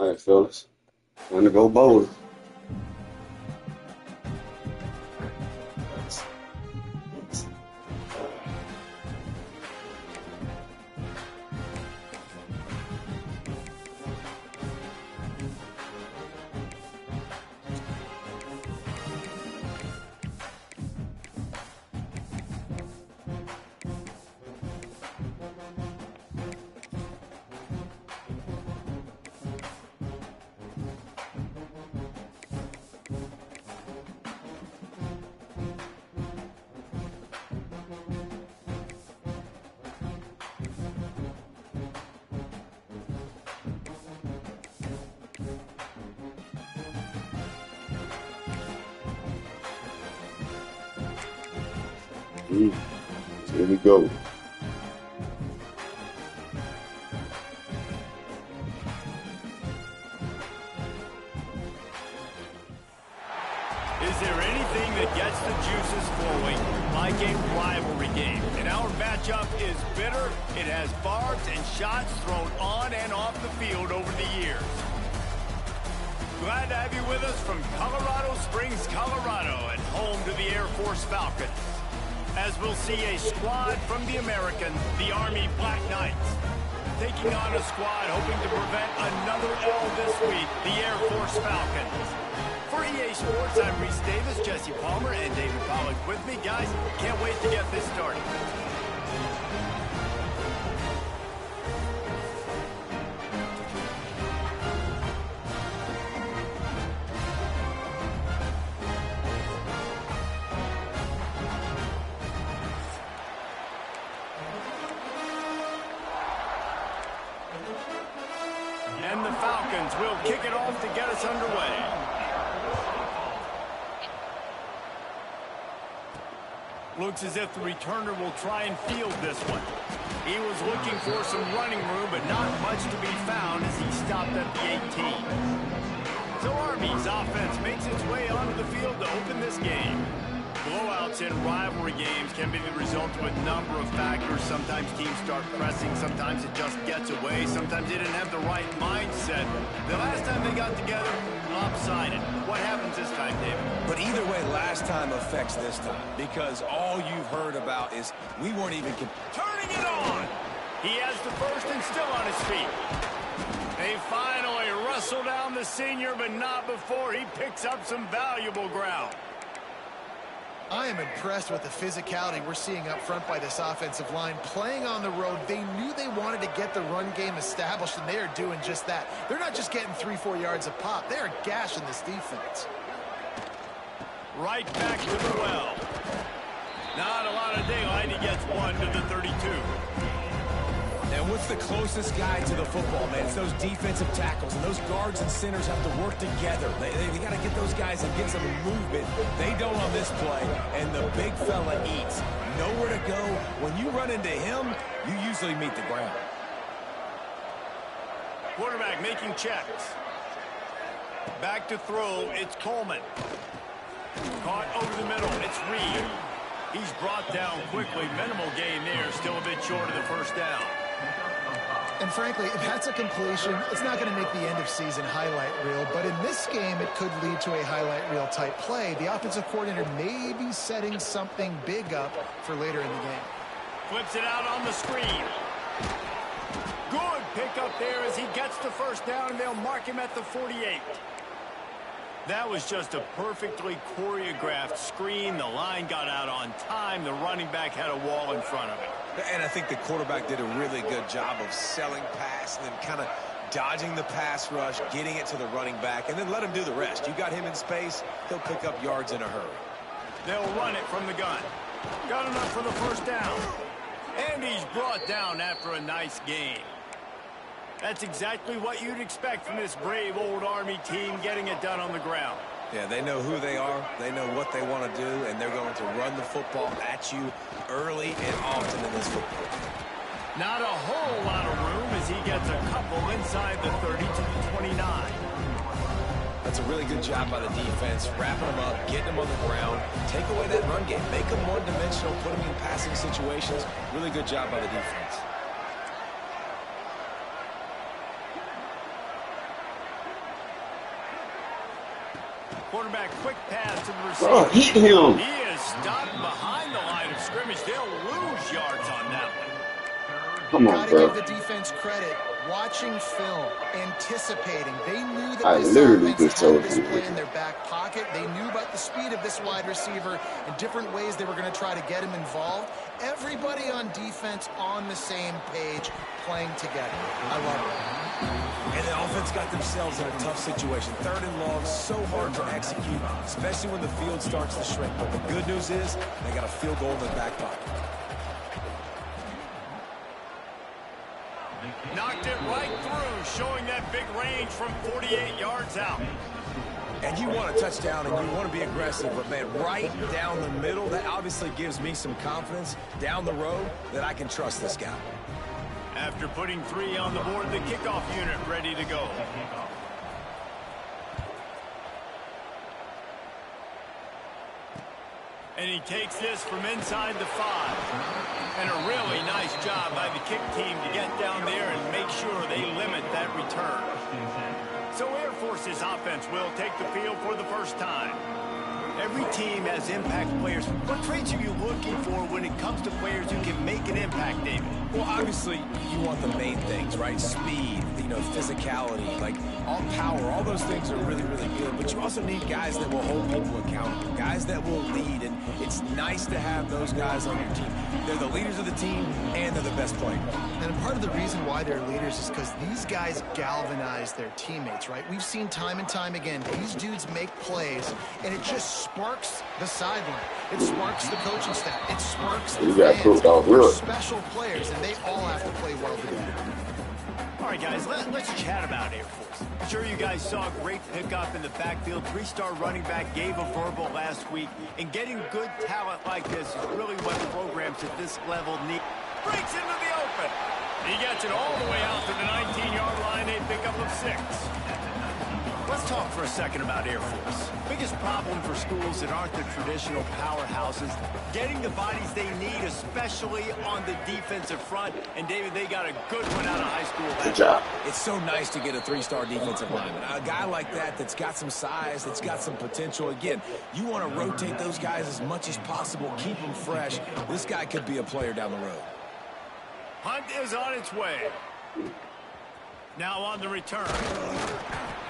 All right, fellas. Time to go bowling. Here we go. Is there anything that gets the juices flowing like a rivalry game? And our matchup is bitter. It has barbs and shots thrown on and off the field over the years. Glad to have you with us from Colorado Springs, Colorado, and home to the Airforce Falcons. As we'll see a squad from the American, the Army Black Knights, taking on a squad hoping to prevent another L this week, the Airforce Falcons. For EA Sports, I'm Reese Davis, Jesse Palmer, and David Pollack with me. Guys, can't wait to get this started. And the Falcons will kick it off to get us underway. Looks as if the returner will try and field this one. He was looking for some running room, but not much to be found as he stopped at the 18. So Army's offense makes its way onto the field to open this game. Blowouts in rivalry games can be the result of a number of factors. Sometimes teams start pressing, sometimes it just gets away, sometimes they didn't have the right mindset. The last time they got together, lopsided. What happens this time, David? But either way, last time affects this time, because all you've heard about is we weren't even turning it on. He has the first and still on his feet. They finally wrestle down the senior, but not before he picks up some valuable ground. I am impressed with the physicality we're seeing up front by this offensive line. Playing on the road, they knew they wanted to get the run game established, and they are doing just that. They're not just getting 3-4 yards a pop. They are gashing this defense. Right back to the well. Not a lot of daylight. He gets one to the 32. And what's the closest guy to the football, man? It's those defensive tackles, and those guards and centers have to work together. They got to get those guys and get some movement. They don't on this play, and the big fella eats. Nowhere to go. When you run into him, you usually meet the ground. Quarterback making checks. Back to throw. It's Coleman. Caught over the middle. It's Reed. He's brought down quickly. Minimal gain there. Still a bit short of the first down. And frankly, if that's a completion, it's not going to make the end-of-season highlight reel. But in this game, it could lead to a highlight reel type play. The offensive coordinator may be setting something big up for later in the game. Flips it out on the screen. Good pickup there as he gets the first down, and they'll mark him at the 48. That was just a perfectly choreographed screen. The line got out on time. The running back had a wall in front of him. And I think the quarterback did a really good job of selling pass and then kind of dodging the pass rush, getting it to the running back, and then let him do the rest. You got him in space, he'll pick up yards in a hurry. They'll run it from the gun. Got enough for the first down. And he's brought down after a nice gain. That's exactly what you'd expect from this brave old Army team, getting it done on the ground. Yeah, they know who they are, they know what they want to do, and they're going to run the football at you early and often in this football. Not a whole lot of room as he gets a couple inside the 30 to the 29. That's a really good job by the defense, wrapping them up, getting them on the ground, take away that run game, make them one-dimensional, put them in passing situations. Really good job by the defense. Quarterback quick pass to the receiver. Oh, hit him. He is stopped behind the line of scrimmage. They'll lose yards on that one. Come on, Gotta bro. give the defense credit. Watching film, anticipating. They knew that I this literally offense just had told this you. play in their back pocket. They knew about the speed of this wide receiver and different ways they were going to try to get him involved. Everybody on defense on the same page, playing together. I love it. And the offense got themselves in a tough situation. 3rd and long, so hard to execute, especially when the field starts to shrink. But the good news is they got a field goal in their back pocket. Knocked it right through, showing that big range from 48 yards out. And you want a touchdown and you want to be aggressive, but man, right down the middle, that obviously gives me some confidence down the road that I can trust this guy. After putting 3 on the board, the kickoff unit ready to go. And he takes this from inside the 5. And a really nice job by the kick team to get down there and make sure they limit that return. So Airforce's offense will take the field for the first time. Every team has impact players. What traits are you looking for when it comes to players who can make an impact, David? Well, obviously, you want the main things, right? Speed, physicality, like all power, all those things are really, really good. But you also need guys that will hold people accountable, guys that will lead. And it's nice to have those guys on your team. They're the leaders of the team, and they're the best players. And part of the reason why they're leaders is because these guys galvanize their teammates, right? We've seen time and time again, these dudes make plays, and it just sparks the sideline. It sparks the coaching staff. It sparks the fans. They're special players, and they all have to play well together. All right, guys, let's chat about Air Force. I'm sure you guys saw a great pickup in the backfield. 3-star running back gave a verbal last week. And getting good talent like this is really what programs at this level need. Breaks into the open. He gets it all the way out to the 19-yard line, a pickup of 6. Let's talk for a second about Air Force. Biggest problem for schools that aren't the traditional powerhouses, getting the bodies they need, especially on the defensive front. And, David, they got a good one out of high school. Good job. It's so nice to get a 3-star defensive lineman. A guy like that that's got some size, that's got some potential. Again, you want to rotate those guys as much as possible, keep them fresh. This guy could be a player down the road. Hunt is on its way. Now on the return.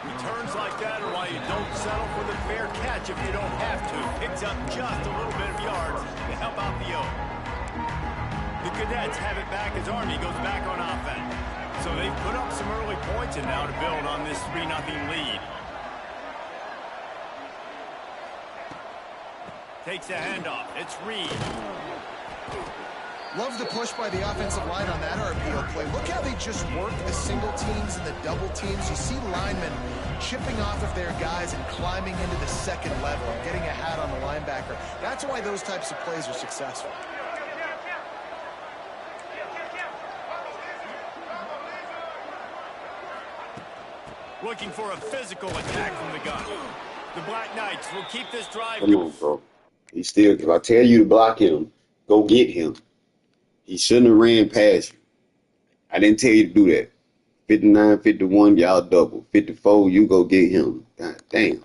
Returns like that are why you don't settle for the fair catch if you don't have to. Picks up just a little bit of yards to help out the O. The Cadets have it back as Army goes back on offense. So they've put up some early points and now to build on this 3-0 lead. Takes the handoff. It's Reed. Love the push by the offensive line on that RPO play. Look how they just work the single teams and the double teams. You see linemen chipping off of their guys and climbing into the second level and getting a hat on the linebacker. That's why those types of plays are successful. Looking for a physical attack from the gun. The Black Knights will keep this drive. Come on, bro. He still, if I tell you to block him, go get him. He shouldn't have ran past you. I didn't tell you to do that. 59, 51, y'all double. 54, you go get him. God damn.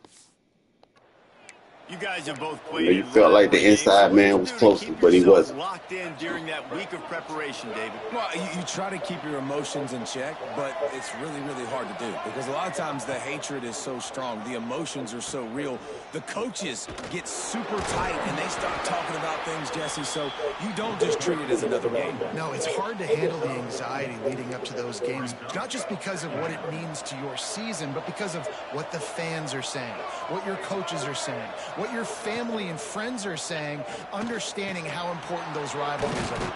You guys have both played. You felt like the inside man was closer, but he wasn't. Locked in during that week of preparation, David. Well, you try to keep your emotions in check, but it's really, really hard to do because a lot of times the hatred is so strong. The emotions are so real. The coaches get super tight and they start talking about things, Jesse, so you don't just treat it as another game. No, it's hard to handle the anxiety leading up to those games, not just because of what it means to your season, but because of what the fans are saying, what your coaches are saying, what your family and friends are saying, understanding how important those rivalries are.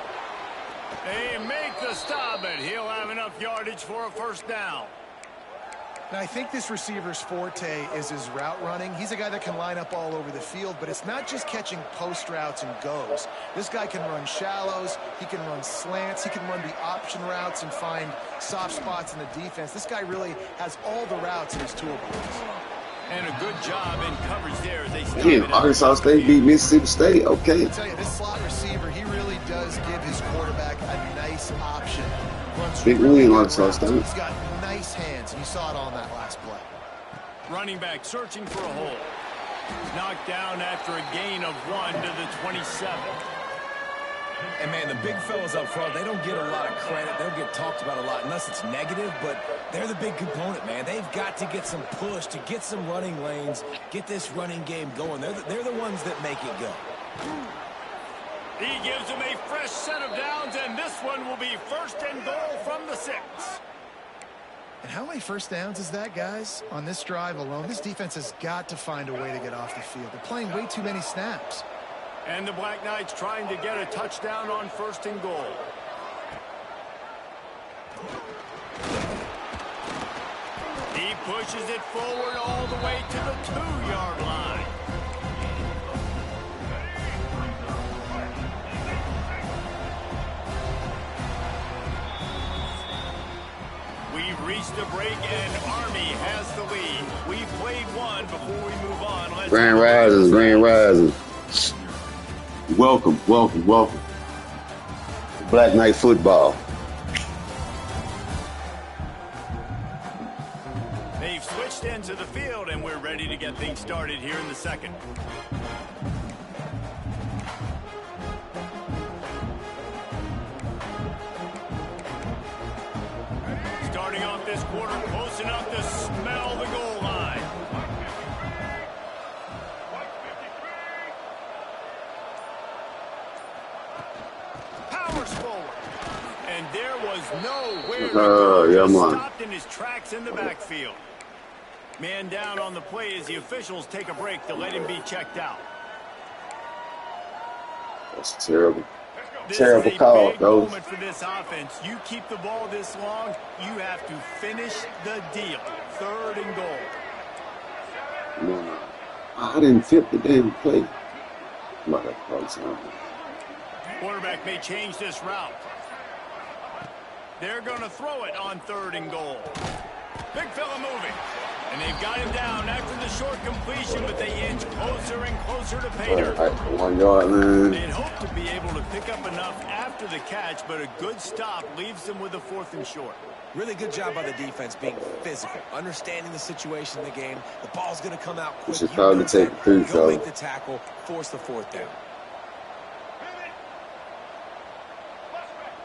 They make the stop, and he'll have enough yardage for a first down. Now, I think this receiver's forte is his route running. He's a guy that can line up all over the field, but it's not just catching post routes and goes. This guy can run shallows, he can run slants, he can run the option routes and find soft spots in the defense. This guy really has all the routes in his toolbox. And a good job in coverage there as they stop Damn, it. Arkansas State beat Mississippi State. Okay. I tell you, this slot receiver, he really does give his quarterback a nice option. Runs Big really win, good Arkansas routes. State. He's got nice hands, and you saw it on that last play. Running back searching for a hole. Knocked down after a gain of 1 to the 27. And, man, the big fellas up front, they don't get a lot of credit. They'll get talked about a lot unless it's negative, but they're the big component, man. They've got to get some push, to get some running lanes, get this running game going. They're the ones that make it go. He gives him a fresh set of downs, and this one will be 1st and goal from the 6. And how many first downs is that, guys? On this drive alone, this defense has got to find a way to get off the field. They're playing way too many snaps. And the Black Knights trying to get a touchdown on 1st and goal. He pushes it forward all the way to the 2-yard line. We've reached the break, and Army has the lead. We've played one before we move on. Grand Rising, Grand Rising. Welcome, welcome, welcome. Black Knight football. They've switched into the field, and we're ready to get things started here in the 2nd. Starting off this quarter, close enough to smell the goal line. Powers forward. And there was nowhere to go. Yeah, Just man. stopped in his tracks in the backfield. Man down on the play as the officials take a break to let him be checked out. That's terrible. This Terrible is a call, big though. moment for this offense. You keep the ball this long, you have to finish the deal. 3rd and goal. No. I didn't fit the damn play. Might have called something. Quarterback may change this route. They're going to throw it on 3rd and goal. Big fella moving. And they've got him down after the short completion, but they inch closer and closer to Pater. All right, 1 yard line. They'd hope to be able to pick up enough after the catch, but a good stop leaves them with a 4th and short. Really good job by the defense being physical, understanding the situation in the game. The ball's going to come out quick. should probably take that. 3, Go so. make the tackle, force the 4th down.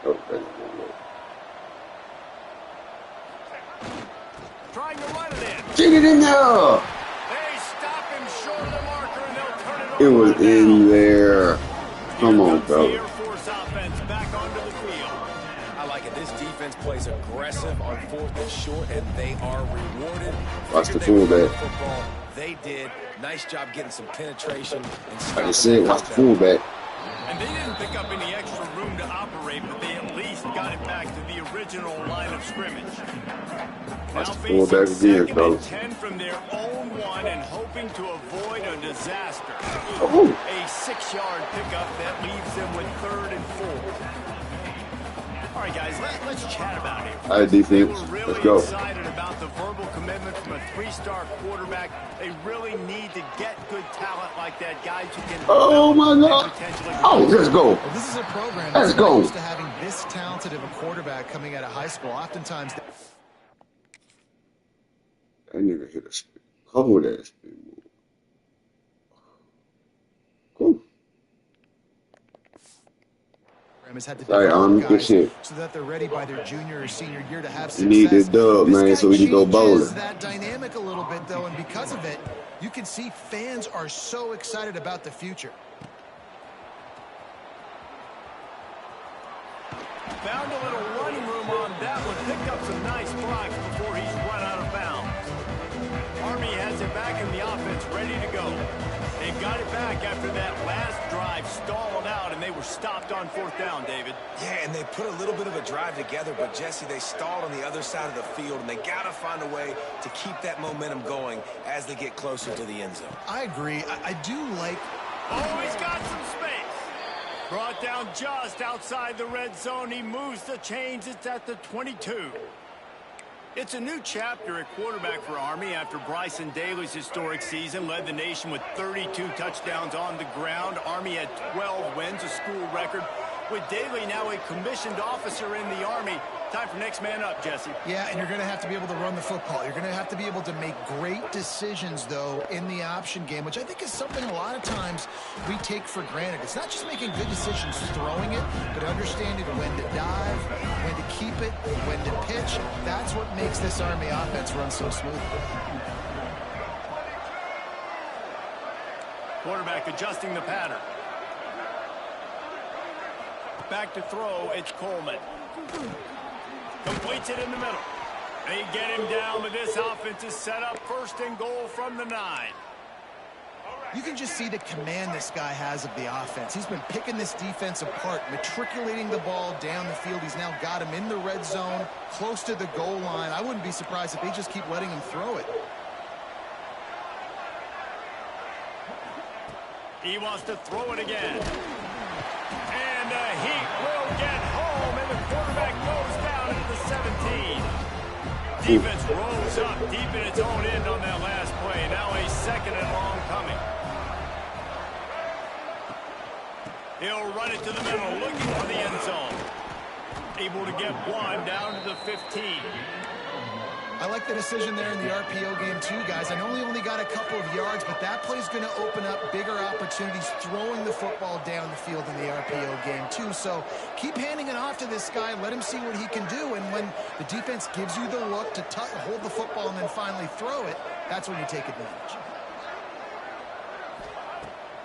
Oh, Trying to run it in. get it in there. They stop him short of the marker, and they'll turn it It over. was in there. Come on, The bro. Airforce offense back onto the field. I like it. This defense plays aggressive on 4th and short, and they are rewarded. Watch the Figured they would fullback. run football. They did. Nice job getting some penetration. And Like I said, watch the fullback. And they didn't pick up any extra room to operate, but they at least got it back to the original line of scrimmage. Watch Now the facing fullback again, 2nd fellas. and 10 from their own 1 and hoping to avoid a disaster. Oh. A 6-yard pickup that leaves them with 3rd and 4. All right, guys, let's chat about it. All right, They defense. were really Let's go. excited about the verbal commitment from a 3-star quarterback. They really need to get good talent like that, guys who can. Oh, my God. Oh, let's go. Well, this is a program Let's that's go. not used to having this talented of a quarterback coming out of high school. Oftentimes, That nigga hit a spin. Hold that spin move. Cool. has had to All right, develop good guys shit. so that they're ready by their junior or senior year to have success. You need this dub, man, guy so we can go changes bowling. that dynamic a little bit, though, and because of it, you can see fans are so excited about the future. Found a little running room on that one. Picked up some nice blocks before he's run out of bounds. Army has it back in the offense, ready to go. They got it back after that last drive stalled out, and they were stopped on 4th down, David. Yeah, and they put a little bit of a drive together, but, Jesse, they stalled on the other side of the field, and they got to find a way to keep that momentum going as they get closer to the end zone. I agree. I do like... Oh, he's got some space. Brought down just outside the red zone. He moves the chains. It's at the 22. It's a new chapter at quarterback for Army after Bryson Daly's historic season led the nation with 32 touchdowns on the ground. Army had 12 wins, a school record. With Daly now a commissioned officer in the Army, time for next man up, Jesse. Yeah, and you're going to have to be able to run the football. You're going to have to be able to make great decisions, though, in the option game, which I think is something a lot of times we take for granted. It's not just making good decisions throwing it, but understanding when to dive, when to keep it, when to pitch. That's what makes this Army offense run so smoothly. Quarterback adjusting the pattern. Back to throw, it's Coleman. Completes it in the middle. They get him down, but this offense is set up first and goal from the 9. You can just see the command this guy has of the offense. He's been picking this defense apart, matriculating the ball down the field. He's now got him in the red zone, close to the goal line. I wouldn't be surprised if they just keep letting him throw it. He wants to throw it again. And he will get home, and the quarterback goes down into the 17. Defense rolls up deep in its own end on that last play. Now a second and long coming. He'll run it to the middle, looking for the end zone. Able to get one down to the 15. I like the decision there in the RPO game too, guys. I know he only got a couple of yards, but that play's going to open up bigger opportunities throwing the football down the field in the RPO game too. So keep handing it off to this guy. Let him see what he can do. And when the defense gives you the look to hold the football and then finally throw it, that's when you take advantage.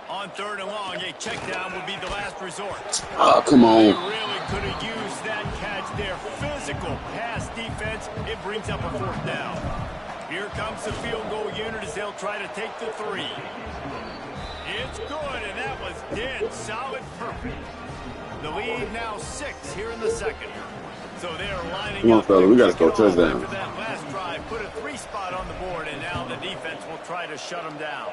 On third and long, a check down would be the last resort. Oh, come on. They really could have used that catch there. Physical pass defense. It brings up a fourth down. Here comes the field goal unit as they'll try to take the 3. It's good, and that was dead solid perfect. The lead now 6 here in the second. So they're lining Come on, up. fella. We got to score touchdown. After that last drive, put a 3 spot on the board, and now the defense will try to shut them down.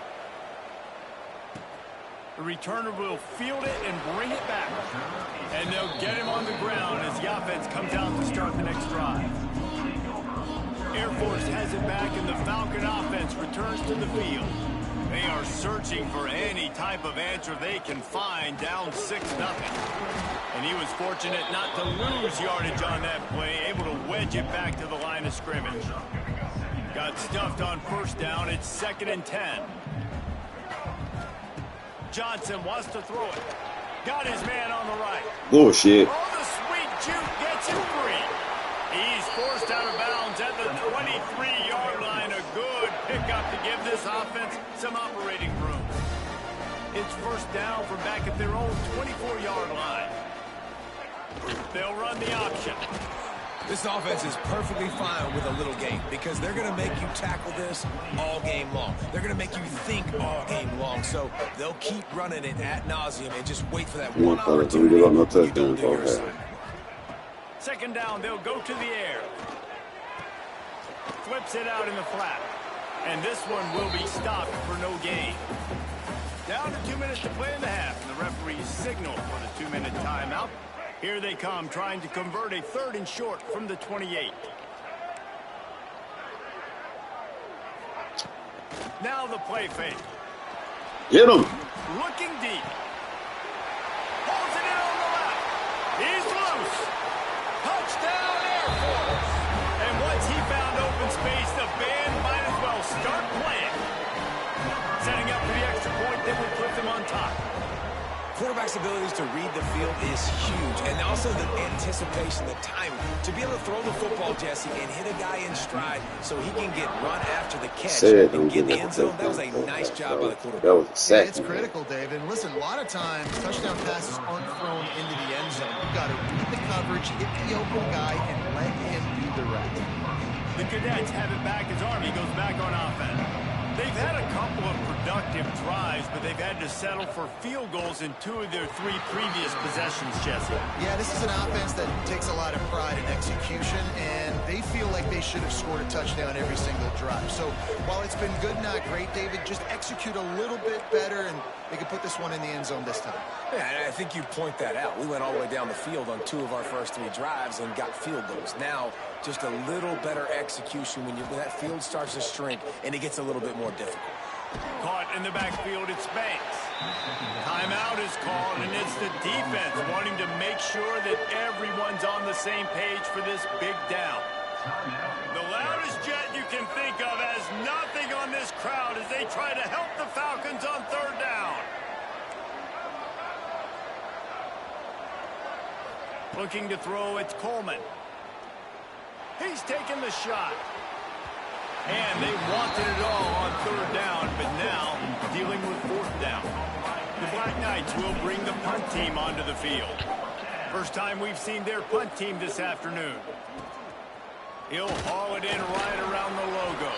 The returner will field it and bring it back. And they'll get him on the ground as the offense comes out to start the next drive. Airforce has it back, and the Falcon offense returns to the field. They are searching for any type of answer they can find, down 6-0. And he was fortunate not to lose yardage on that play, able to wedge it back to the line of scrimmage. Got stuffed on first down. It's 2nd and 10. Johnson wants to throw it. Got his man on the right. Bullshit. Oh, the sweet juke gets him free. He's forced out of bounds at the 23-yard line. A good pickup to give this offense some operating room. It's first down from back at their own 24-yard line. They'll run the option. This offense is perfectly fine with a little game because they're going to make you tackle this all game long. They're going to make you think all game long. So they'll keep running it ad nauseum and just wait for that one opportunity. You don't do your assignment. Second down, they'll go to the air. Flips it out in the flat. And this one will be stopped for no gain. Down to 2 minutes to play in the half. And the referees signal for the 2-minute timeout. Here they come, trying to convert a 3rd and short from the 28. Now the play fake. Get him. Looking deep. Holds it in on the left. He's loose. Touchdown, Airforce. And once he found open space, the band might as well start playing. Setting up for the extra point, then we put them on top. Quarterback's abilities to read the field is huge, and also the anticipation, the timing. To be able to throw the football, Jesse, and hit a guy in stride so he can get run after the catch and get in the end zone, that was a nice job by the quarterback. That was a sack. It's critical, David. And listen, a lot of times, touchdown passes aren't thrown into the end zone. You've got to read the coverage, hit the open guy, and let him do the rest. The Cadets have it back as Army goes back on offense. They've had a couple of productive drives, but they've had to settle for field goals in 2 of their 3 previous possessions, Jesse. Yeah, this is an offense that takes a lot of pride in execution, and they feel like they should have scored a touchdown every single drive. So while it's been good, not great, David, just execute a little bit better, and they can put this one in the end zone this time. Yeah, and I think you point that out. We went all the way down the field on 2 of our first 3 drives and got field goals. Now, just a little better execution when that field starts to shrink and it gets a little bit more difficult. Caught in the backfield, it's Banks. Timeout is called, and it's the defense wanting to make sure that everyone's on the same page for this big down. The loudest jet you can think of has nothing on this crowd as they try to help the Falcons on third down. Looking to throw, it's Coleman. He's taking the shot. And they wanted it all on third down, but now dealing with fourth down. The Black Knights will bring the punt team onto the field. First time we've seen their punt team this afternoon. He'll haul it in right around the logo.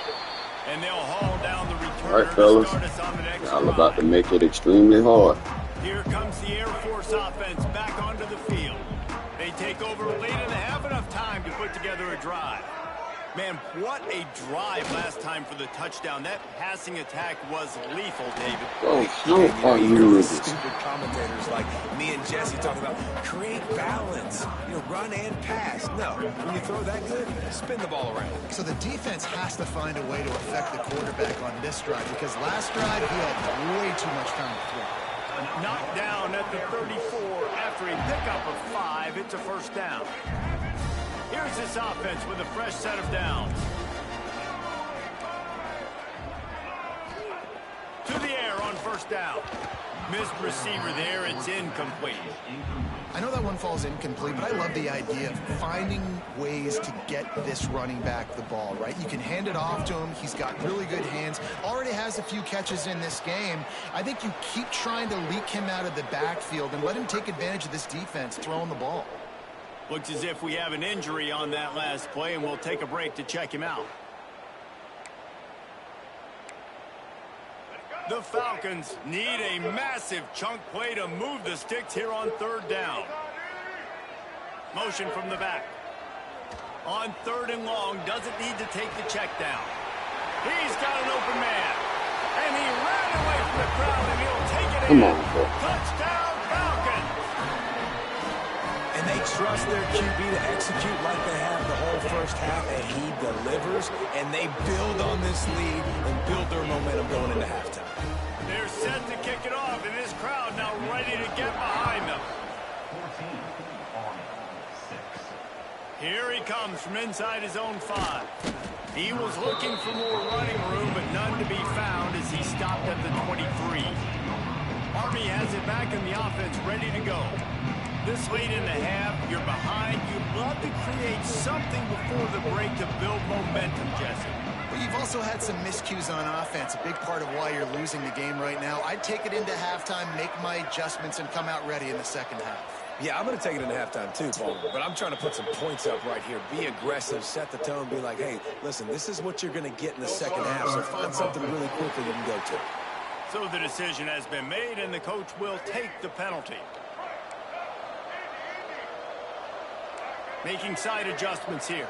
And they'll haul down the returner. All right, fellas. To start us on the next Y'all drive. about to make it extremely hard. Here comes the Air Force offense back onto the field. They take over late and have enough time to put together a drive. Man, what a drive last time for the touchdown. That passing attack was lethal, David. Oh, how are you? Stupid commentators like me and Jesse talking about create balance, run and pass. No, when you throw that good, spin the ball around. So the defense has to find a way to affect the quarterback on this drive because last drive he had way too much time to throw. Knocked down at the 34 after a pickup of 5. It's a first down. Here's this offense with a fresh set of downs. To the air on first down. Missed receiver there. It's incomplete. I know that one falls incomplete, but I love the idea of finding ways to get this running back the ball, right? You can hand it off to him. He's got really good hands. Already has a few catches in this game. I think you keep trying to leak him out of the backfield and let him take advantage of this defense throwing the ball. Looks as if we have an injury on that last play, and we'll take a break to check him out. The Falcons need a massive chunk play to move the sticks here on third down. Motion from the back. On third and long, doesn't need to take the check down. He's got an open man. And he ran away from the crowd, and he'll take it in. Come on, bro. Touchdown, Falcons. And they trust their QB to execute like they have the whole first half, and he delivers, and they build on this lead and build their momentum going into halftime. They're set to kick it off, and this crowd now ready to get behind them. Here he comes from inside his own 5. He was looking for more running room, but none to be found as he stopped at the 23. Army has it back in the offense, ready to go. This late in the half, you're behind. You'd love to create something before the break to build momentum, Jesse. Well, you've also had some miscues on offense, a big part of why you're losing the game right now. I'd take it into halftime, make my adjustments, and come out ready in the second half. Yeah, I'm going to take it into halftime too, Paul. But I'm trying to put some points up right here. Be aggressive, set the tone, be like, hey, listen, this is what you're going to get in the second half, so find something really quickly you can go to. So the decision has been made, and the coach will take the penalty. Making side adjustments here.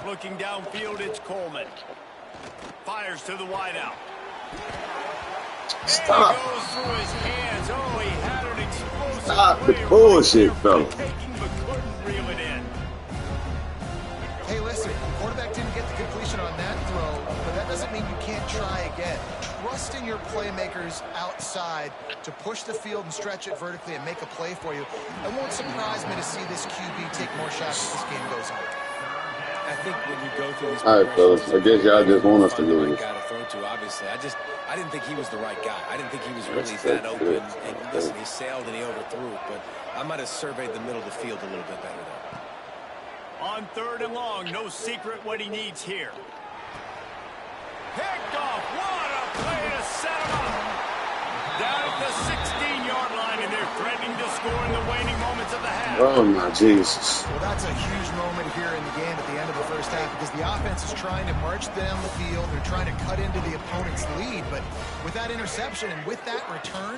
Looking downfield, it's Coleman. Fires to the wideout. Stop. And he goes through his hands. Oh, he had an explosive Stop the play bullshit, right fella. there, taking, but couldn't reel it in. Hey, listen, the quarterback didn't get the completion on that throw, but that doesn't mean you can't try again. Trust in your playmakers outside to push the field and stretch it vertically and make a play for you. It won't surprise me to see this QB take more shots as this game goes on. I think when you go through these All right, fellas. I guess y'all just want us to find the right lose. guy to throw to, obviously. I didn't think he was the right guy. I didn't think he was really that open. And listen, he sailed and he overthrew it, but I might have surveyed the middle of the field a little bit better though. On third and long, no secret what he needs here. Picked off. What a play to set him up. Down at the 16-yard line, and they're threatening to score in the waning moments of the half. Oh, my Jesus. Well, that's a huge moment here in the game at the end of the first half because the offense is trying to march down the field. They're trying to cut into the opponent's lead, but with that interception and with that return,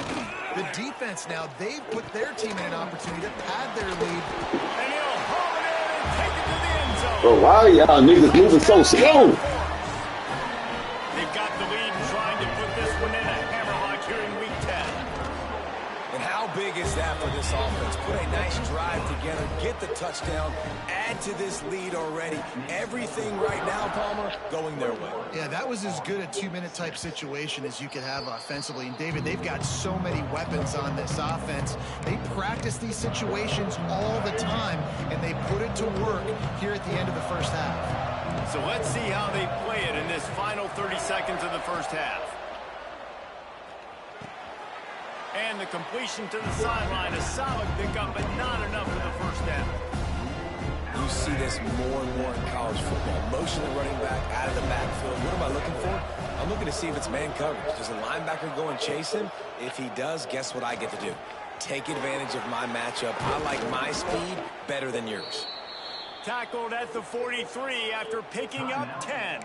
the defense now, they've put their team in an opportunity to pad their lead. And he'll haul it in and take it to the end zone. Bro, why are y'all niggas moving so slow? They've got the lead and trying to put this one in a hammerlock here in week 10. And how big is that for this offense. Put a nice drive together, get the touchdown, add to this lead already. Everything right now, Palmer, going their way. Yeah, that was as good a two-minute type situation as you could have offensively. And, David, they've got so many weapons on this offense. They practice these situations all the time, and they put it to work here at the end of the first half. So let's see how they play it in this final 30 seconds of the first half. And the completion to the sideline, a solid pickup, but not enough for the first down. You see this more and more in college football. Motion the running back out of the backfield. What am I looking for? I'm looking to see if it's man coverage. Does the linebacker go and chase him? If he does, guess what I get to do? Take advantage of my matchup. I like my speed better than yours. Tackled at the 43 after picking up 10.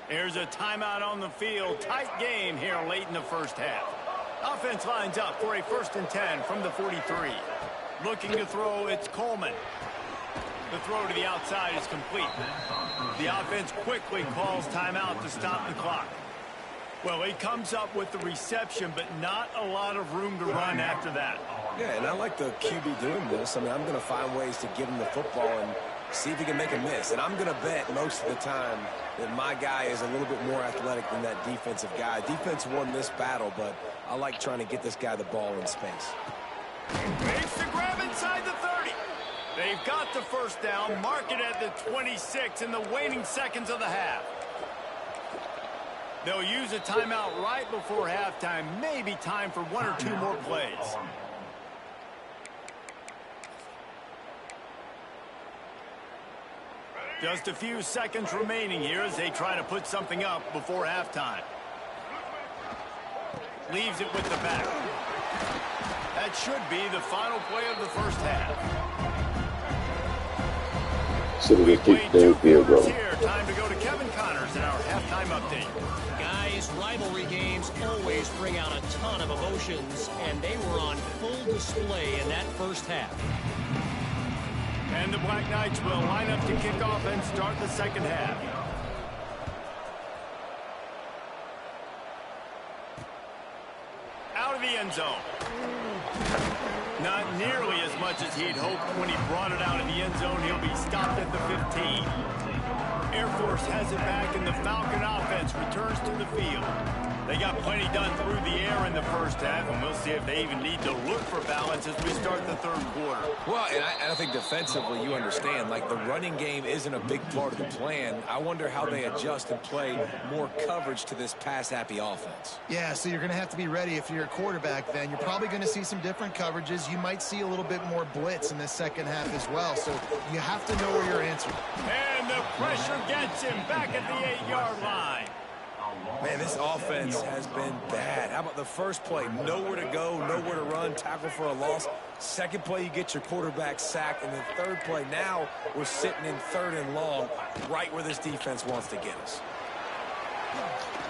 There's a timeout on the field. Tight game here late in the first half. Offense lines up for a 1st and 10 from the 43. Looking to throw, it's Coleman. The throw to the outside is complete. The offense quickly calls timeout to stop the clock. Well, he comes up with the reception, but not a lot of room to run after that. Yeah, and I like the QB doing this. I mean, I'm going to find ways to give him the football and see if he can make a miss. And I'm going to bet most of the time that my guy is a little bit more athletic than that defensive guy. Defense won this battle, but I like trying to get this guy the ball in space. Makes the grab inside the 30. They've got the first down, mark it at the 26 in the waning seconds of the half. They'll use a timeout right before halftime. Maybe time for 1 or 2 more plays. Just a few seconds remaining here as they try to put something up before halftime. Leaves it with the back. That should be the final play of the first half. So we kick the field goal. Here, time to go to Kevin Connors in our halftime update. Guys, rivalry games always bring out a ton of emotions, and they were on full display in that first half. And the Black Knights will line up to kick off and start the second half. Out of the end zone. Not nearly as much as he'd hoped when he brought it out of the end zone. He'll be stopped at the 15. Airforce has it back, and the Falcon offense returns to the field. They got plenty done through the air in the first half, and we'll see if they even need to look for balance as we start the third quarter. Well, and I think defensively, you understand, like the running game isn't a big part of the plan. I wonder how they adjust and play more coverage to this pass-happy offense. Yeah, so you're going to have to be ready if you're a quarterback then. You're probably going to see some different coverages. You might see a little bit more blitz in the second half as well, so you have to know where you're answering. And the pressure gets him back at the 8-yard line. Man, this offense has been bad. How about the first play? Nowhere to go, nowhere to run, tackle for a loss. Second play, you get your quarterback sacked. And the third play, now we're sitting in 3rd and long, right where this defense wants to get us.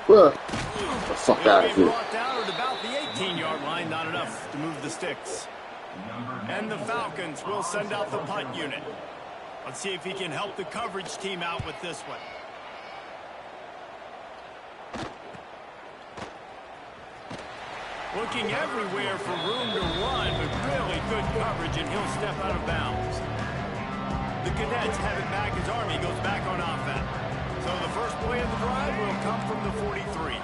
Well, get the fuck out of here. Brought down at about the 18-yard line, not enough to move the sticks. And the Falcons will send out the punt unit. Let's see if he can help the coverage team out with this one. Looking everywhere for room to run, but really good coverage, and he'll step out of bounds. The Cadets have it back as Army goes back on offense. So the first play of the drive will come from the 43.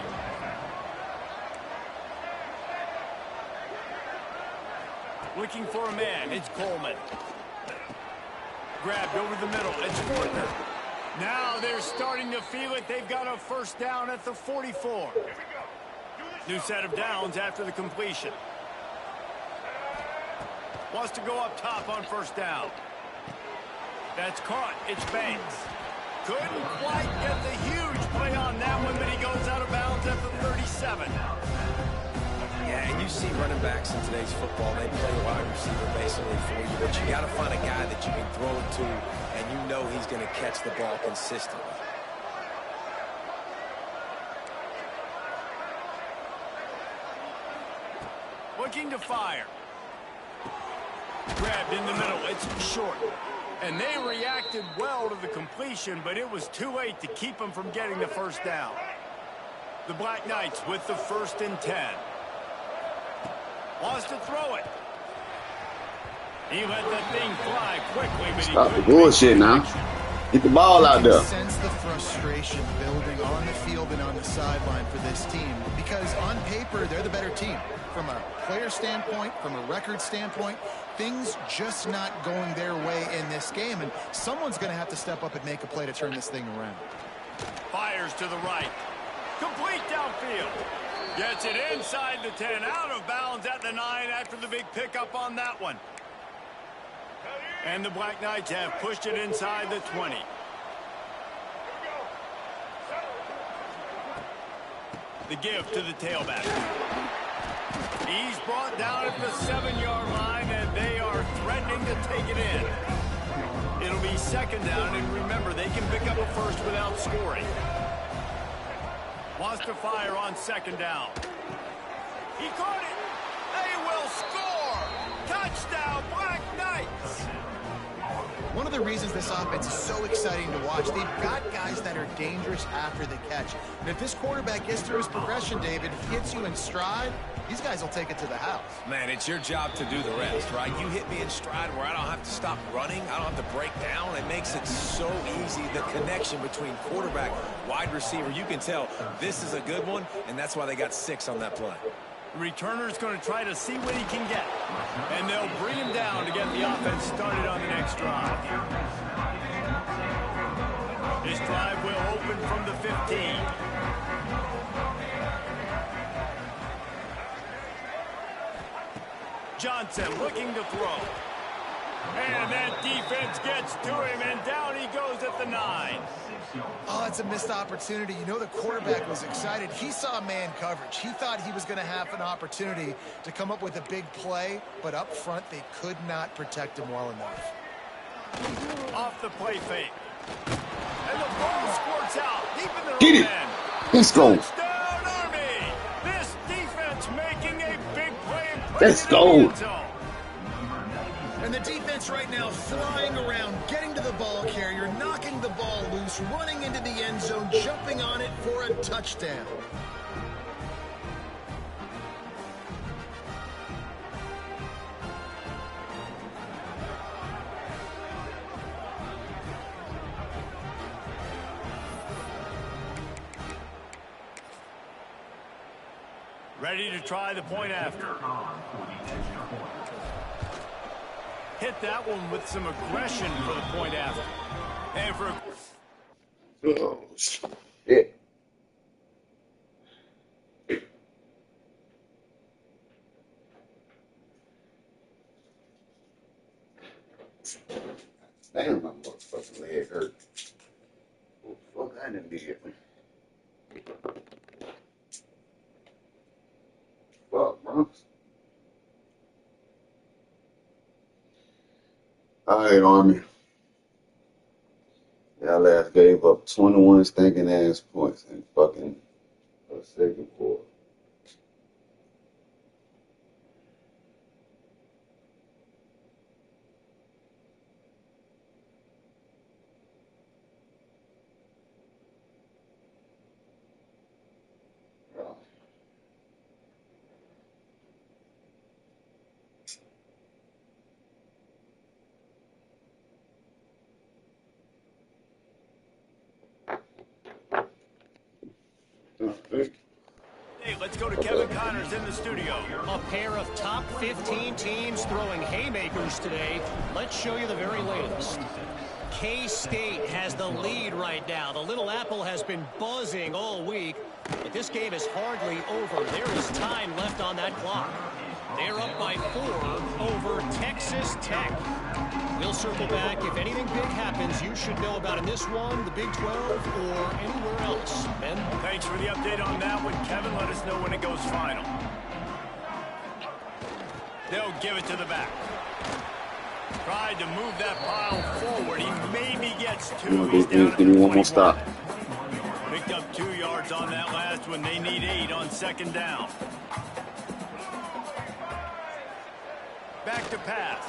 Looking for a man, it's Coleman. Grabbed over the middle, it's Fortner. Now they're starting to feel it. They've got a first down at the 44. New set of downs after the completion. Wants to go up top on first down. That's caught. It's Banks. Couldn't quite get the huge play on that one, but he goes out of bounds at the 37. Yeah, and you see running backs in today's football, they play wide receiver basically for you, but you got to find a guy that you can throw it to, and you know he's going to catch the ball consistently. Looking to fire. Grabbed in the middle. It's short. And they reacted well to the completion, but it was too late to keep them from getting the first down. The Black Knights with the 1st and 10. Wants to throw it. He let that thing fly quickly, but Stop the he couldn't bullshit now. Get the ball out You there. can sense the frustration building on the field and on the sideline for this team because on paper, they're the better team. From a player standpoint, from a record standpoint, things just not going their way in this game, and someone's going to have to step up and make a play to turn this thing around. Fires to the right. Complete downfield. Gets it inside the 10. Out of bounds at the 9 after the big pickup on that one. And the Black Knights have pushed it inside the 20. The give to the tailback. He's brought down at the 7-yard line, and they are threatening to take it in. It'll be second down, and remember, they can pick up a first without scoring. Wants to fire on second down. He caught it. They will score. Touchdown, Black Knights. One of the reasons this offense is so exciting to watch, they've got guys that are dangerous after the catch. And if this quarterback gets through his progression, David, hits you in stride, these guys will take it to the house. Man, it's your job to do the rest, right? You hit me in stride where I don't have to stop running. I don't have to break down. It makes it so easy, the connection between quarterback, wide receiver. You can tell this is a good one, and that's why they got 6 on that play. The returner's going to try to see what he can get. And they'll bring him down to get the offense started on the next drive. This drive will open from the 15. Johnson looking to throw. And that defense gets to him, and down he goes at the 9. Oh, that's a missed opportunity. You know the quarterback was excited. He saw man coverage. He thought he was going to have an opportunity to come up with a big play, but up front they could not protect him well enough. Off the play fake. And the ball squirts out deep in their Get own it. end. Let's go. Touchdown, Army. This defense making a big play. Let's go. And the defense right now flying around, getting to the ball carrier, knocking the ball loose, running into the end zone, jumping on it for a touchdown. Ready to try the point after. Hit that one with some aggression for the point after. And for Oh, shit. Damn, my motherfucking leg hurt. Oh, fuck, I didn't do it. Fuck, bro. All right, Army. Y'all ass gave up 21 stinking ass points in fucking a second quarter. Hey, let's go to Kevin Connors in the studio. A pair of top 15 teams throwing haymakers today. Let's show you the very latest. K-State has the lead right now. The Little Apple has been buzzing all week, but this game is hardly over. There is time left on that clock. They're up by 4 over Texas Tech. We'll circle back. If anything big happens, you should know about in this one, the Big 12, or anywhere else. Ben? Thanks for the update on that one, Kevin. Let us know when it goes final. They'll give it to the back. Tried to move that pile forward. He maybe gets 2. He's down at Give me the one more 21. stop. Picked up 2 yards on that last one. They need 8 on second down. Back to pass.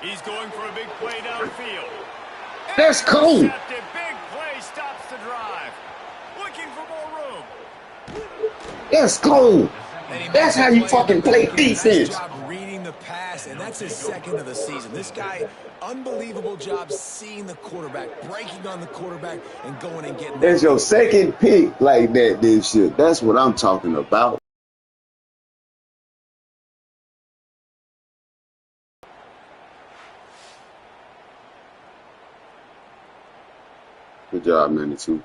He's going for a big play downfield. That's cool. Intercepted. Big play stops the drive. Looking for more room. That's cool. That's how you fucking play defense. Nice job reading the pass, and that's his second of the season. This guy, unbelievable job seeing the quarterback, breaking on the quarterback, and going and getting That's that. your second pick like that this year. That's what I'm talking about. Good job, 92.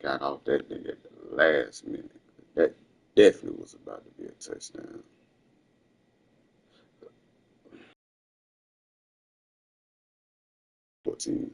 Got off that thing at the last minute. That definitely was about to be a touchdown. Team.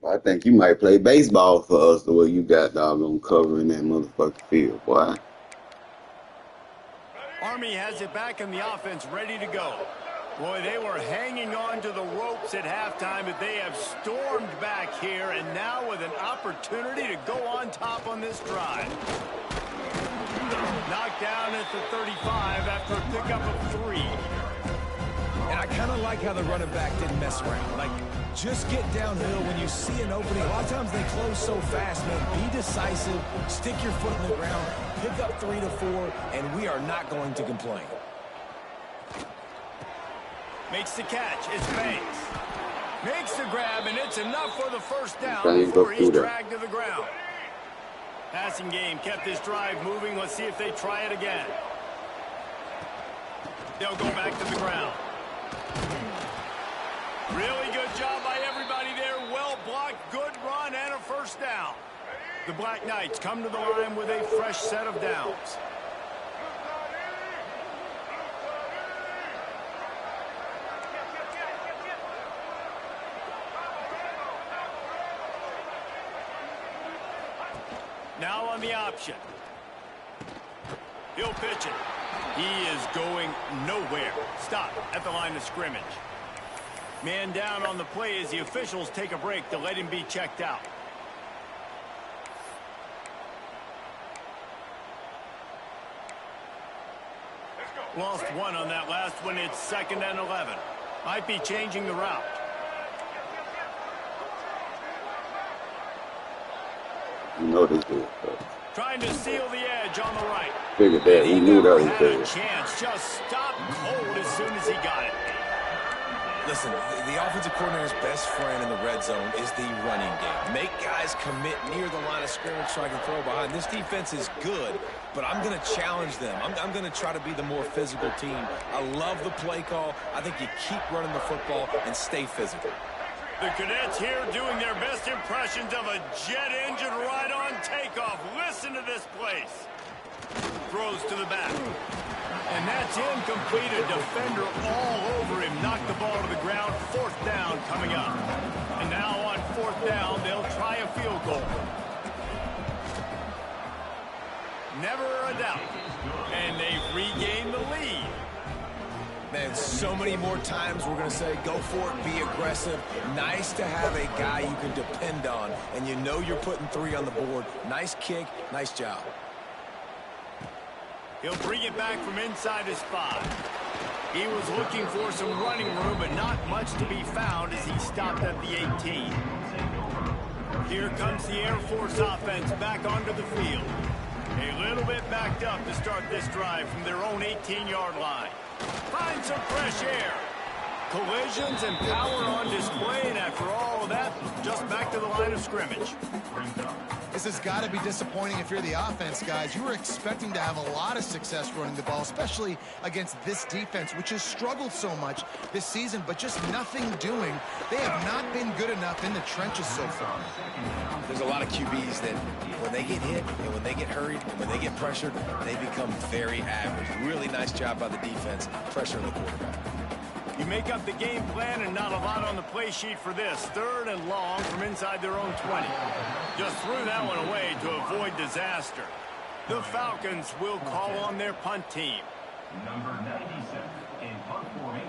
I think you might play baseball for us the way you got doggone covering that motherfucking field, boy. Army has it back in the offense, ready to go. Boy, they were hanging on to the ropes at halftime, but they have stormed back here, and now with an opportunity to go on top on this drive. Knocked down at the 35 after a pickup of 3. And I kind of like how the running back didn't mess around. Like, just get downhill when you see an opening. A lot of times they close so fast, man. Be decisive, stick your foot in the ground, pick up 3 to 4, and we are not going to complain. Makes the catch. It's Banks. Makes the grab, and it's enough for the first down before he's dragged to the ground. Passing game kept this drive moving. Let's see if they try it again. They'll go back to the ground. Really good job by everybody there. Well blocked, good run, and a first down. The Black Knights come to the line with a fresh set of downs. Now on the option. He'll pitch it. He is going nowhere. Stop at the line of scrimmage. Man down on the play as the officials take a break to let him be checked out. Lost one on that last one. It's 2nd and 11. Might be changing the route. You know this is Trying to seal the edge on the right. figured that. He We knew that never was had there. a chance. Just stopped cold as soon as he got it. Listen, the offensive coordinator's best friend in the red zone is the running game. Make guys commit near the line of scrimmage so I can throw behind. This defense is good, but I'm going to challenge them. I'm going to try to be the more physical team. I love the play call. I think you keep running the football and stay physical. The Cadets here doing their best impressions of a jet engine right on takeoff. Listen to this place. Throws to the back. And that's incomplete. A defender all over him. Knocked the ball to the ground. 4th down coming up. And now on 4th down, they'll try a field goal. Never a doubt. And they've regained the lead. Man, so many more times we're going to say, go for it, be aggressive. Nice to have a guy you can depend on, and you know you're putting 3 on the board. Nice kick, nice job. He'll bring it back from inside his 5. He was looking for some running room, but not much to be found as he stopped at the 18. Here comes the Airforce offense back onto the field. A little bit backed up to start this drive from their own 18-yard line. Find some fresh air. Collisions and power on display, and after all of that, just back to the line of scrimmage. This has got to be disappointing if you're the offense, guys. You were expecting to have a lot of success running the ball, especially against this defense, which has struggled so much this season, but just nothing doing. They have not been good enough in the trenches so far. There's a lot of QBs that when they get hit and when they get hurried and when they get pressured, they become very average. Really nice job by the defense, pressuring the quarterback. You make up the game plan and not a lot on the play sheet for this. 3rd and long from inside their own 20. Just threw that one away to avoid disaster. The Falcons will call on their punt team. Number 97 in punt formation.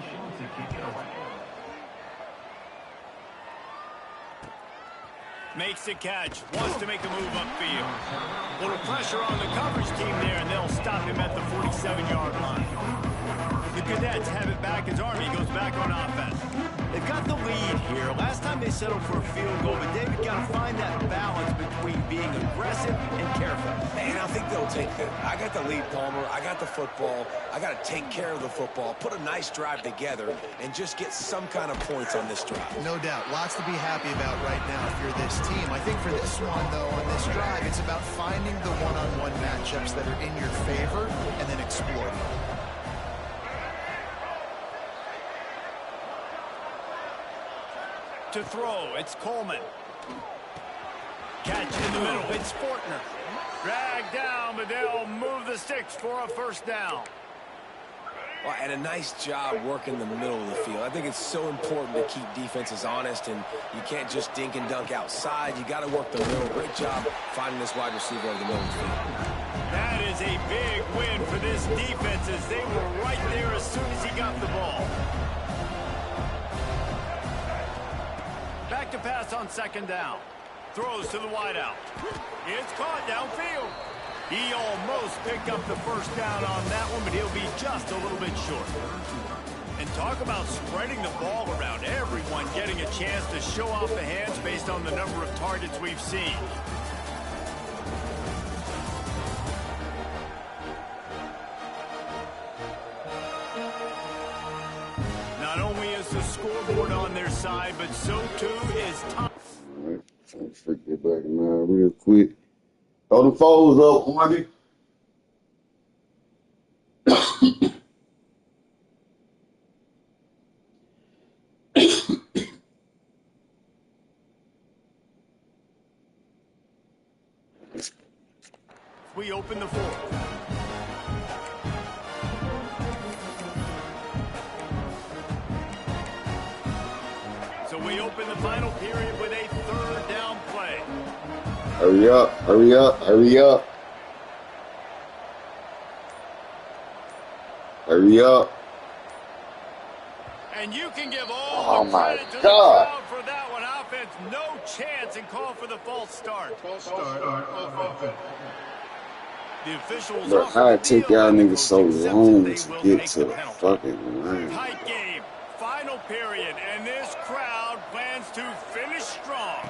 Makes the catch. Wants to make a move upfield. Little pressure on the coverage team there, and they'll stop him at the 47-yard line. The Cadets have it back as Army goes back on offense. They've got the lead here. Last time they settled for a field goal, but David got to find that balance between being aggressive and careful. Man, I think they'll take that. I got the lead, Palmer. I got the football. I got to take care of the football, put a nice drive together, and just get some kind of points on this drive. No doubt. Lots to be happy about right now if you're this team. I think for this one, though, on this drive, it's about finding the one-on-one matchups that are in your favor and then exploiting them. To throw, it's Coleman. Catch in the middle, it's Fortner. Dragged down, but they'll move the sticks for a first down. Well, and a nice job working the middle of the field. I think it's so important to keep defenses honest, and you can't just dink and dunk outside. You got to work the middle. Great job finding this wide receiver over the middle of the field. That is a big win for this defense as they were right there as soon as he got the ball. Back to pass on second down. Throws to the wideout. It's caught downfield. He almost picked up the first down on that one, but he'll be just a little bit short. And talk about spreading the ball around. Everyone getting a chance to show off the hands based on the number of targets we've seen. Not only is the scoreboard on their side, but so too is time. All right, trying to freak that back in line real quick. Throw the foes up, Army. We open the fourth. So we open the final period with a third down play. Hurry up, hurry up, hurry up. Hurry up. And you can give all the my credit to the God. crowd for that one. Offense, no chance, and call for the false start. The officials But offer how the it take deal, y'all and the niggas so coach accepts long that to they will get take to the the penalty. fucking line? Tight game, final period, and this crowd plans to finish strong.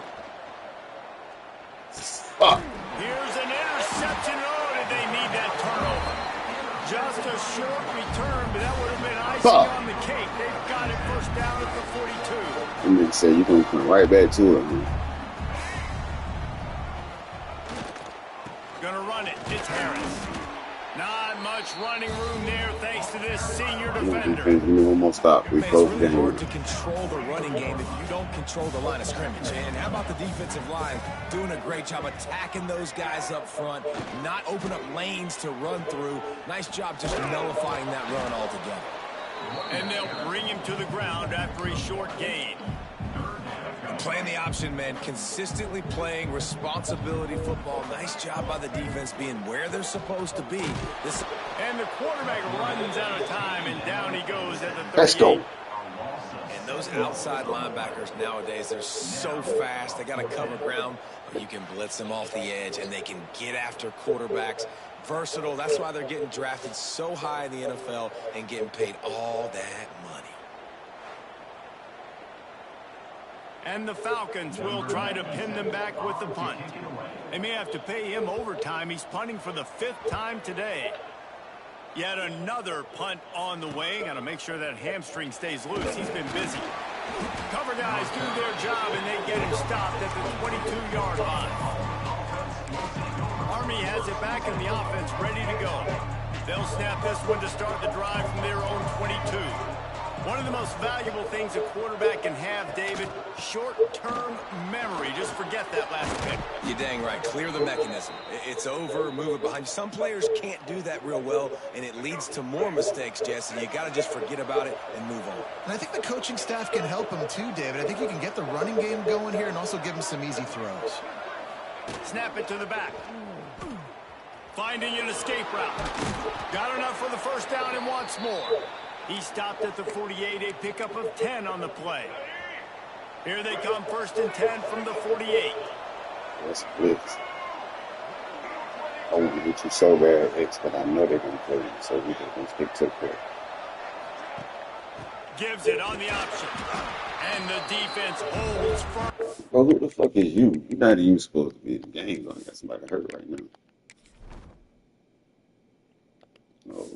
Fuck. Here's an interception. Oh, did they need that turnover? Just a short return, but that would have been icing on the cake. They've got it first down at the 42. And they say you're going to come right back to it, man. Gonna run it. It's Harris. Not much running room there thanks to this senior defender. Give me one more stop. We Man, close it's the really hard game. to control the running game if you don't control the line of scrimmage. And how about the defensive line doing a great job attacking those guys up front, not open up lanes to run through. Nice job just nullifying that run altogether. And they'll bring him to the ground after a short gain. Playing the option, man, consistently playing responsibility football. Nice job by the defense being where they're supposed to be. And the quarterback runs out of time, and down he goes at the 38. Let's go. And those outside linebackers nowadays, they're so fast. They got to cover ground. You can blitz them off the edge, and they can get after quarterbacks. Versatile. That's why they're getting drafted so high in the NFL and getting paid all that money. And the Falcons will try to pin them back with the punt. They may have to pay him overtime. He's punting for the 5th time today. Yet another punt on the way. Got to make sure that hamstring stays loose. He's been busy. Cover guys do their job, and they get him stopped at the 22-yard line. Army has it back in the offense, ready to go. They'll snap this one to start the drive from their own 22. One of the most valuable things a quarterback can have, David, short-term memory. Just forget that last pick. You're dang right. Clear the mechanism. It's over, move it behind you. Some players can't do that real well, and it leads to more mistakes, Jesse. You got to just forget about it and move on. And I think the coaching staff can help him too, David. I think you can get the running game going here and also give him some easy throws. Snap it to the back. Finding an escape route. Got enough for the first down and wants more. He stopped at the 48, a pickup of 10 on the play. Here they come, 1st and 10 from the 48. That's blitz. I want to hit you so bad, X, but I know they're going to play you, so we're going to stick to the play. Gives it on the option. And the defense holds firm. Bro, who the fuck is you? You're not even supposed to be in the game. I got somebody hurt right now. No.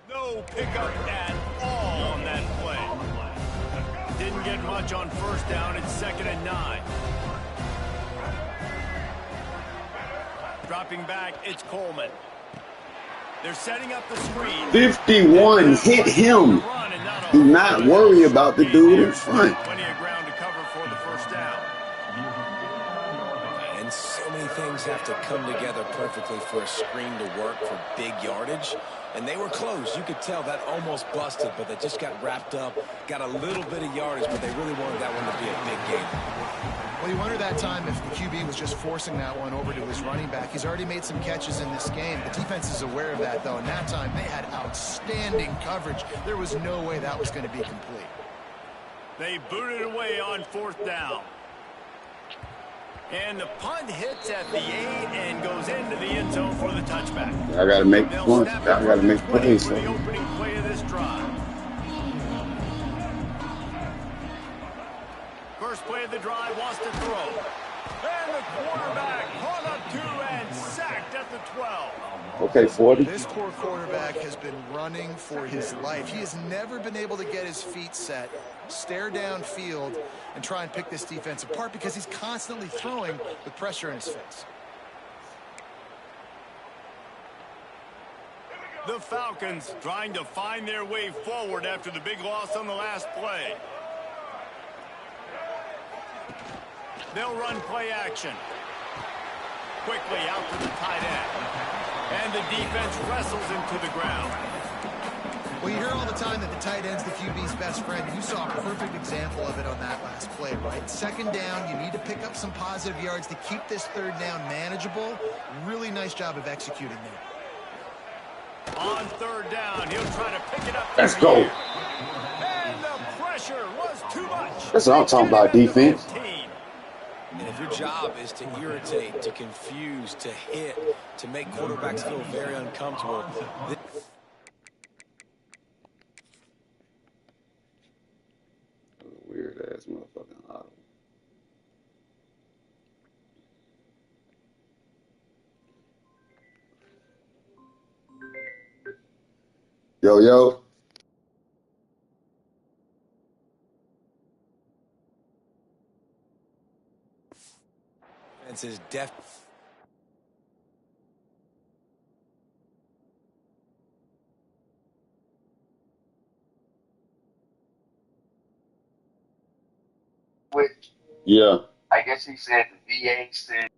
No pickup at all on that play. Didn't get much on 1st down. It's 2nd and 9. Dropping back, it's Coleman. They're setting up the screen. 51, hit him. Do not worry about the dude in front. Plenty of ground to cover for the 1st down. And so many things have to come together perfectly for a screen to work for big yardage. And they were close. You could tell that almost busted, but they just got wrapped up, got a little bit of yardage, but they really wanted that one to be a big game. Well, you wonder that time if the QB was just forcing that one over to his running back. He's already made some catches in this game. The defense is aware of that, though, and that time they had outstanding coverage. There was no way that was going to be complete. They booted away on 4th down. And the punt hits at the 8 and goes into the end zone for the touchback. I got to make points. I got to make plays. For the opening play of this drive. First play of the drive, wants to throw. And the quarterback caught up 2 and sacked at the 12. Okay, 40. This poor quarterback has been running for his life. He has never been able to get his feet set, stare downfield, and try and pick this defense apart because he's constantly throwing with pressure in his face. The Falcons trying to find their way forward after the big loss on the last play. They'll run play action. Quickly out to the tight end. And the defense wrestles him to the ground. Well, you hear all the time that the tight end's the QB's best friend. You saw a perfect example of it on that last play, right? 2nd down, you need to pick up some positive yards to keep this 3rd down manageable. Really nice job of executing there. On 3rd down, he'll try to pick it up. Let's go. And the pressure was too much. That's what I'm talking about, defense. And if your job is to irritate, to confuse, to hit, to make quarterbacks feel very uncomfortable. Weird ass motherfucking auto. Yo, yo. Is def. Which Yeah. I guess he said the VA said.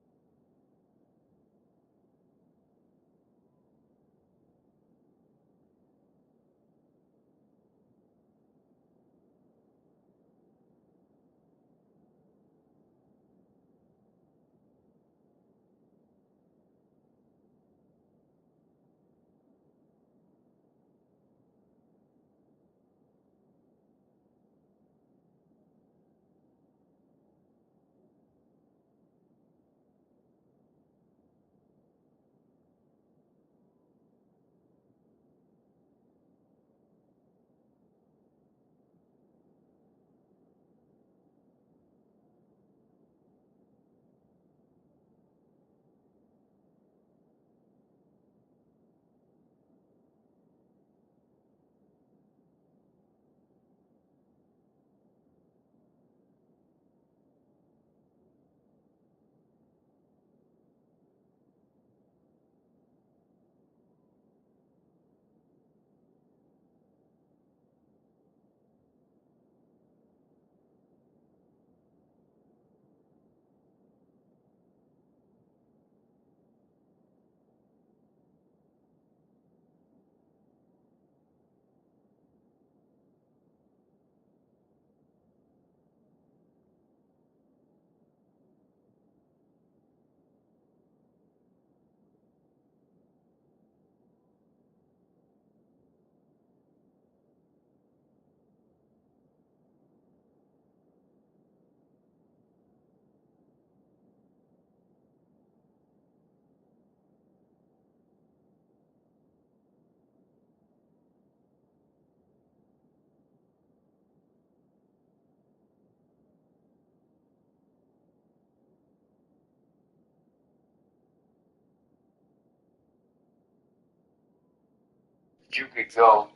you could go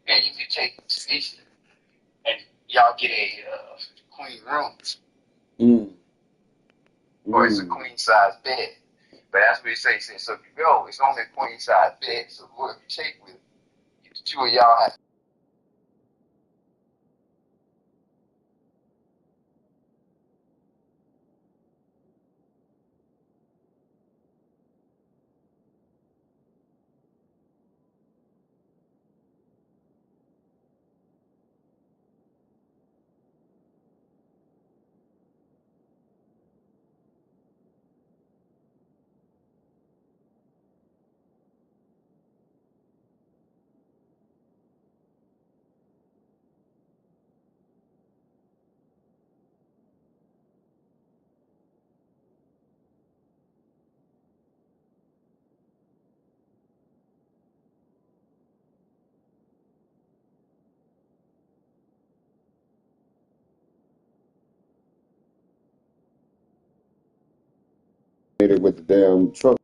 and you could take Tanisha and y'all get a queen room, or it's a queen size bed. But that's what he said. He said, so if you go, it's only a queen size bed. So whoever you take with, the two of y'all have. With the damn truck.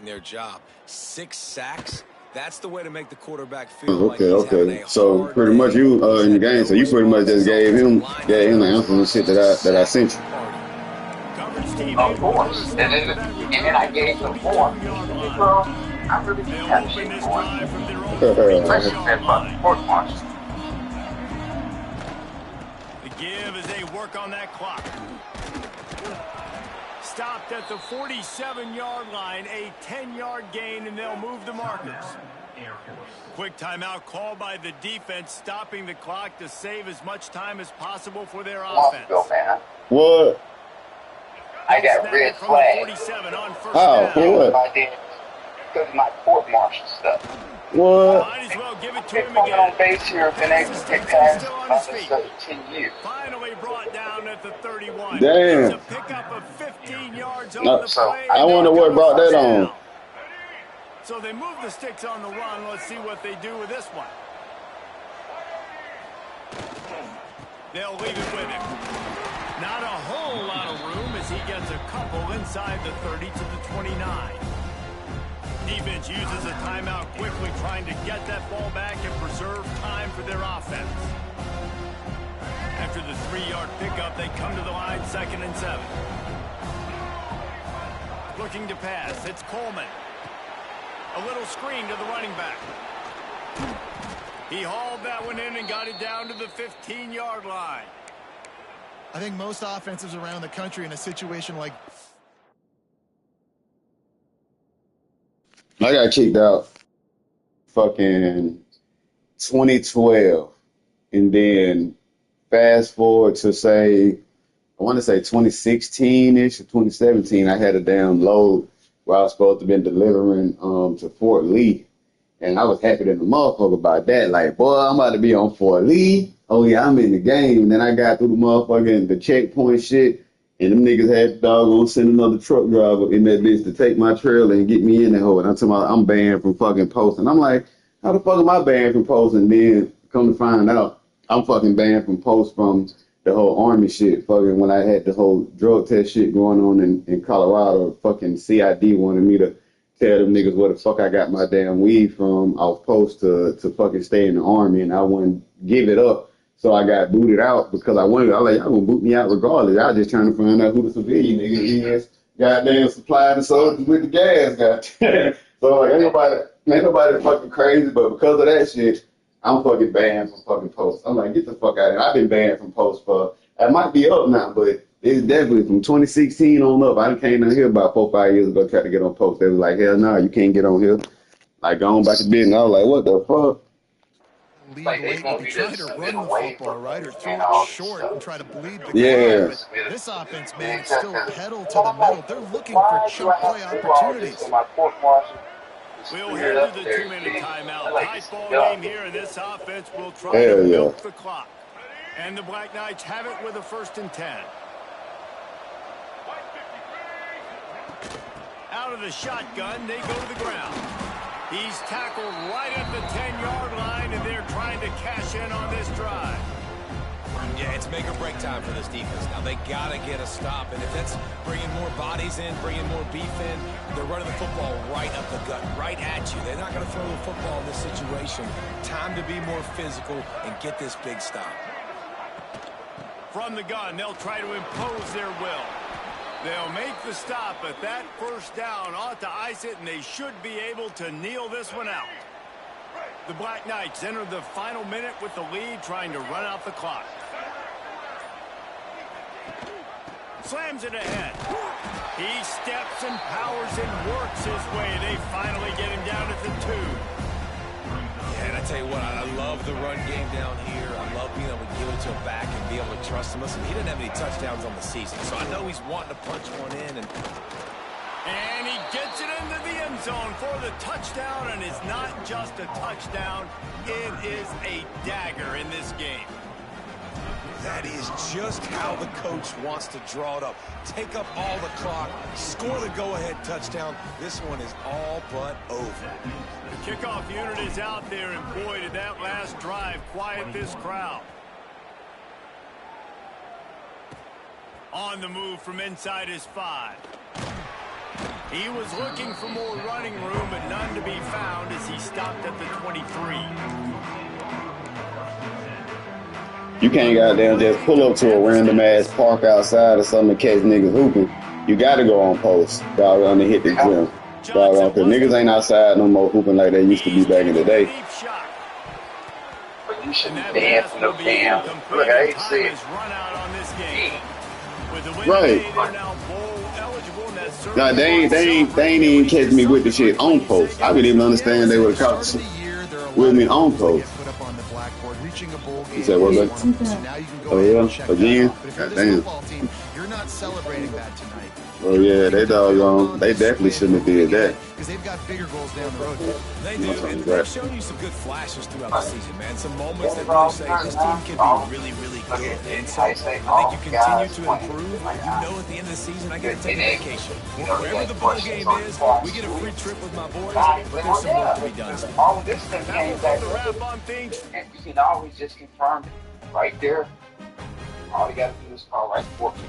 Their job. 6 sacks. That's the way to make the quarterback feel like Okay, he's having okay. a So hard pretty day. much you He's in the had game, no so you pretty much just gave him the answers and shit that I sent you. Coverage team Of able to put a course. stop And to that then I return gave at the them more. 32-yard He said, line. well, I really didn't They'll have open shit this for drive him. from their own Especially 32-yard said about line. the court martial. The give as they work on that clock. Stopped at the 47-yard line, a 10-yard gain, and they'll move the markers. Quick timeout call by the defense, stopping the clock to save as much time as possible for their offense. Go, man. What? I got red From flag. the 47 on first Oh, down. for what? Because of my court martial stuff. What? Might as well give it to Been him coming again. on base here, been able to get past about this 10 years. Finally brought down at the 31. Damn. It's a pickup of 15 yards on No, the play. I wonder what brought that on. So they move the sticks on the run. Let's see what they do with this one. They'll leave it with him. Not a whole lot of room as he gets a couple inside the 30 to the 29. Defense uses a timeout quickly, trying to get that ball back and preserve time for their offense. After the 3-yard pickup, they come to the line, 2nd and 7. Looking to pass, it's Coleman. A little screen to the running back. He hauled that one in and got it down to the 15-yard line. I think most offenses around the country in a situation like I got kicked out fucking 2012. And then fast forward to say, I want to say 2016-ish or 2017, I had a damn load where I was supposed to be delivering to Fort Lee. And I was happy than the motherfucker about that. Like, boy, I'm about to be on Fort Lee. Oh, yeah, I'm in the game. And then I got through the motherfucking the checkpoint shit. And them niggas had the doggone send another truck driver in that bitch to take my trailer and get me in that hole. And I'm talking about I'm banned from fucking posting. I'm like, how the fuck am I banned from posting? Then come to find out, I'm fucking banned from post from the whole army shit. Fucking when I had the whole drug test shit going on in Colorado, fucking CID wanted me to tell them niggas where the fuck I got my damn weed from off post to fucking stay in the army, and I wouldn't give it up. So I got booted out because I was like, y'all gonna boot me out regardless. I was just trying to find out who the civilian nigga is. Goddamn supplying the soldiers with the gas, goddamn. So like, ain't nobody fucking crazy, but because of that shit, I'm fucking banned from fucking post. I'm like, get the fuck out of here. I've been banned from post for, I might be up now, but it's definitely from 2016 on up. I came down here about 4 or 5 years ago, tried to get on post. They was like, hell no, you can't get on here. Like, going back to business. I was like, what the fuck? lead like they late want with me trying to to submit run the away football, from right, it or throw and it all this short and stuff. try to bleed the Yeah. clock. But this offense, man, it's Just still 'cause- pedal to and the I'm metal. like, They're looking for why do I chunk have play to do all this opportunities. in my court martial? We'll head to the 2-minute timeout. Like, Tight ball yeah. game here, and this offense will try Hell to yeah. milk the clock. And the Black Knights have it with a 1st and 10. Out of the shotgun, they go to the ground. He's tackled right at the 10-yard line, and they're trying to cash in on this drive. Yeah, it's make or break time for this defense. Now, they got to get a stop, and if that's bringing more bodies in, bringing more beef in, they're running the football right up the gut, right at you. They're not going to throw the football in this situation. Time to be more physical and get this big stop. From the gun, they'll try to impose their will. They'll make the stop, but that 1st down ought to ice it, and they should be able to kneel this one out. The Black Knights enter the final minute with the lead, trying to run out the clock. Slams it ahead. He steps and powers and works his way. They finally get him down at the 2. Yeah, and I tell you what, I love the run game down here. I love being able to give it to him back and be able to trust him. Listen, he didn't have any touchdowns on the season, so I know he's wanting to punch one in. And he gets it into the end zone for the touchdown, and it's not just a touchdown. It is a dagger in this game. That is just how the coach wants to draw it up. Take up all the clock, score the go-ahead touchdown. This one is all but over. The kickoff unit is out there, and boy, did that last drive quiet this crowd. On the move from inside his 5. He was looking for more running room, but none to be found as he stopped at the 23. You can't goddamn just pull up to a random ass park outside or something to catch niggas hooping. You gotta go on post. Dog on to hit the gym. Dog on, cause niggas ain't outside no more hooping like they used to be back in the day. But you should be dancing no damn. Look, I hate to say it. Right. Nah, they ain't even catch me with the shit on post. I didn't even understand they would have caught the shit with me on post. He said, what, buddy? Oh, yeah? Again? God damn. You're not celebrating that tonight. Oh, yeah, they doggone. They definitely shouldn't have did that. Because they've got bigger goals down the road. They do, and they've shown you some good flashes throughout the season, man. Some moments that really say this team can be really, really good. And so I think you continue to improve. You know at the end of the season, I get to take a vacation. Wherever the ball game is, we get a free trip with my boys, but there's some work to be done. All of this thing came back The wrap on things. and we can always just confirm it right there. All you got to do is call right 14.